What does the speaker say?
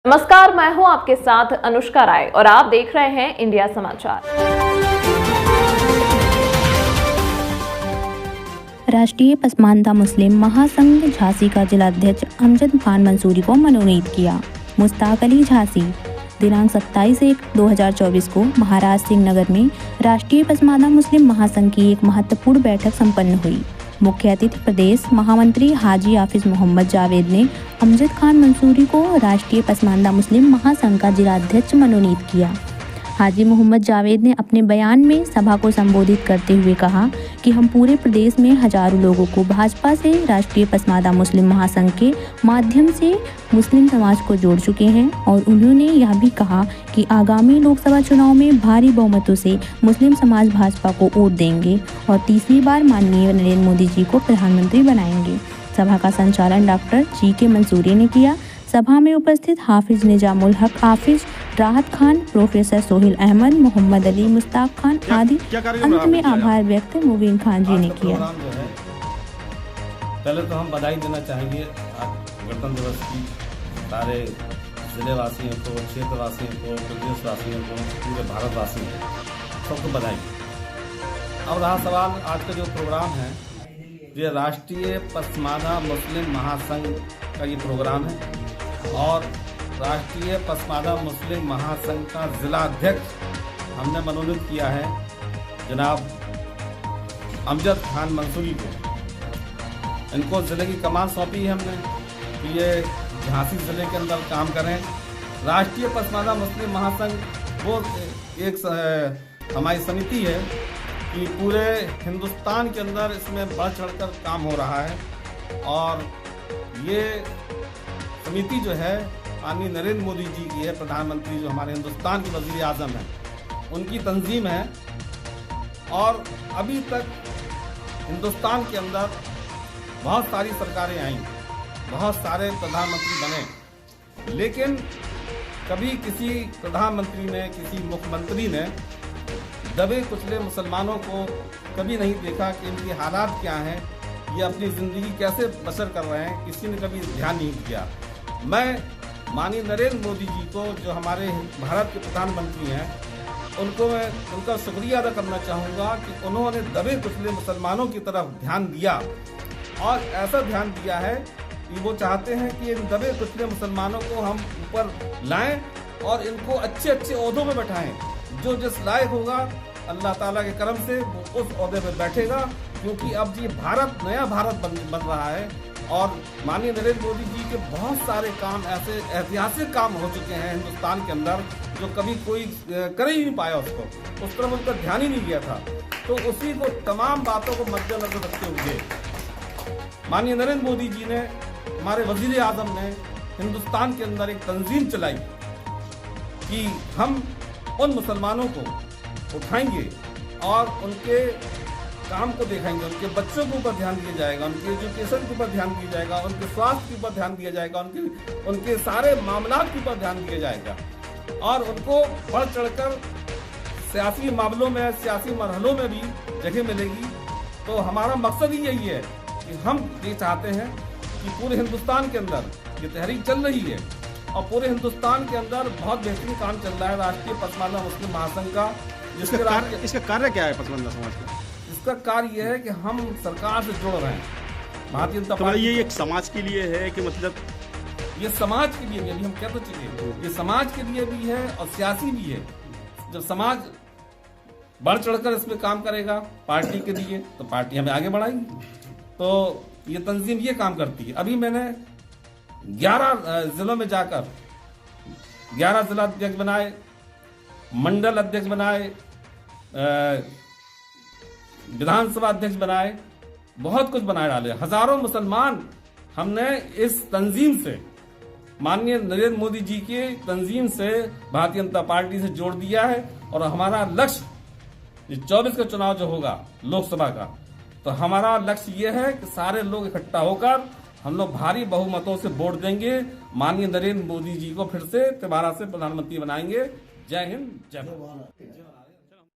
नमस्कार, मैं हूं आपके साथ अनुष्का राय और आप देख रहे हैं इंडिया समाचार। राष्ट्रीय पसमानदा मुस्लिम महासंघ झांसी का जिलाध्यक्ष अमजद खान मंसूरी को मनोनीत किया। मुश्ताक अली झांसी। दिनांक 27/1/2024 को महाराष्ट्र सिंहनगर में राष्ट्रीय पसमानदा मुस्लिम महासंघ की एक महत्वपूर्ण बैठक संपन्न हुई। मुख्य अतिथि प्रदेश महामंत्री हाजी हाफिज मोहम्मद जावेद ने अमजद खान मंसूरी को राष्ट्रीय पसमानदा मुस्लिम महासंघ का जिलाध्यक्ष मनोनीत किया। हाजी मोहम्मद जावेद ने अपने बयान में सभा को संबोधित करते हुए कहा कि हम पूरे प्रदेश में हजारों लोगों को भाजपा से राष्ट्रीय पसमानदा मुस्लिम महासंघ के माध्यम से मुस्लिम समाज को जोड़ चुके हैं और उन्होंने यह भी कहा कि आगामी लोकसभा चुनाव में भारी बहुमतों से मुस्लिम समाज भाजपा को वोट देंगे और तीसरी बार माननीय नरेंद्र मोदी जी को प्रधानमंत्री बनाएंगे। सभा का संचालन डॉक्टर जी.के. मंसूरी ने किया। सभा में उपस्थित हाफिज निजामुल हक हाफिज, राहत खान, प्रोफेसर सोहेल अहमद, मोहम्मद अली, मुश्ताक खान आदि अंत में आभार व्यक्त मुबीन खान जी ने किया। पहले तो हम बधाई देना चाहेंगे गणतंत्र दिवस की सारे जिले वासियों को, क्षेत्र वासियों को, प्रदेश वासियों को, पूरे भारत वासियों को, सबको बधाई। अब रहा सवाल, आज का जो प्रोग्राम है ये राष्ट्रीय पसमानदा मुस्लिम महासंघ का ये प्रोग्राम है और राष्ट्रीय पसमानदा मुस्लिम महासंघ का जिलाध्यक्ष हमने मनोनीत किया है जनाब अमजद खान मंसूरी को। इनको जिले की कमान सौंपी है हमने कि ये झांसी जिले के अंदर काम करें। राष्ट्रीय पसमानदा मुस्लिम महासंघ वो एक हमारी समिति है कि पूरे हिंदुस्तान के अंदर इसमें बढ़ चढ़कर काम हो रहा है और ये समिति जो है माननीय नरेंद्र मोदी जी की है, प्रधानमंत्री जो हमारे हिंदुस्तान के वजीर आजम हैं, उनकी तंजीम है। और अभी तक हिंदुस्तान के अंदर बहुत सारी सरकारें आईं, बहुत सारे प्रधानमंत्री बने, लेकिन कभी किसी प्रधानमंत्री ने, किसी मुख्यमंत्री ने दबे कुचले मुसलमानों को कभी नहीं देखा कि इनकी हालात क्या हैं, ये अपनी ज़िंदगी कैसे बसर कर रहे हैं, किसी ने कभी ध्यान नहीं दिया। मैं माननीय नरेंद्र मोदी जी को, जो हमारे भारत के प्रधानमंत्री हैं, उनको मैं उनका शुक्रिया अदा करना चाहूँगा कि उन्होंने दबे कुचले मुसलमानों की तरफ ध्यान दिया और ऐसा ध्यान दिया है कि वो चाहते हैं कि इन दबे कुचले मुसलमानों को हम ऊपर लाएं और इनको अच्छे अच्छे ओहदों में बैठाएं। जो जिस लायक होगा अल्लाह ताला के करम से वो उस ओहदे पे बैठेगा, क्योंकि अब ये भारत नया भारत बन रहा है और माननीय नरेंद्र मोदी जी के बहुत सारे काम ऐसे ऐतिहासिक काम हो चुके हैं हिंदुस्तान के अंदर जो कभी कोई कर ही नहीं पाया, उसको उस तरफ उनका ध्यान ही नहीं गया था। तो उसी को तमाम बातों को मद्देनजर रखते हुए माननीय नरेंद्र मोदी जी ने, हमारे वजीर आजम ने हिंदुस्तान के अंदर एक तंजीम चलाई कि हम उन मुसलमानों को उठाएंगे और उनके काम को दिखाएंगे, उनके बच्चों के ऊपर ध्यान दिया जाएगा, उनके एजुकेशन के ऊपर ध्यान दिया जाएगा, उनके स्वास्थ्य के ऊपर ध्यान दिया जाएगा, उनके सारे मामलात के ऊपर ध्यान दिया जाएगा और उनको बढ़ चढ़कर सियासी मामलों में, सियासी मरहलों में भी जगह मिलेगी। तो हमारा मकसद ही यही है कि हम ये चाहते हैं कि पूरे हिंदुस्तान के अंदर ये तहरीक चल रही है और पूरे हिंदुस्तान के अंदर बहुत बेहतरीन काम चल रहा है राष्ट्रीय पसमानदा मुस्लिम महासंघ का। इसका कार्य क्या है पसमानदा समाज का? इसका कार्य यह है कि हम सरकार से जुड़ रहे हैं। भारतीय जनता पार्टी ये एक समाज के लिए है कि मतलब ये समाज के लिए भी, अभी हम कह तो चुके, ये समाज के लिए भी है और सियासी भी है। जब समाज बढ़ चढ़कर इसमें काम करेगा पार्टी के लिए तो पार्टी हमें आगे बढ़ाएगी। तो ये तंजीम ये काम करती है। अभी मैंने 11 जिलों में जाकर 11 जिला अध्यक्ष बनाए, मंडल अध्यक्ष बनाए, विधानसभा अध्यक्ष बनाए, बहुत कुछ बनाए डाले। हजारों मुसलमान हमने इस तंजीम से, माननीय नरेंद्र मोदी जी की तंजीम से भारतीय जनता पार्टी से जोड़ दिया है और हमारा लक्ष्य 24 का चुनाव जो होगा लोकसभा का, तो हमारा लक्ष्य ये है कि सारे लोग इकट्ठा होकर हम लोग भारी बहुमतों से वोट देंगे, माननीय नरेंद्र मोदी जी को फिर से दोबारा से प्रधानमंत्री बनाएंगे। जय हिंद, जय भारत।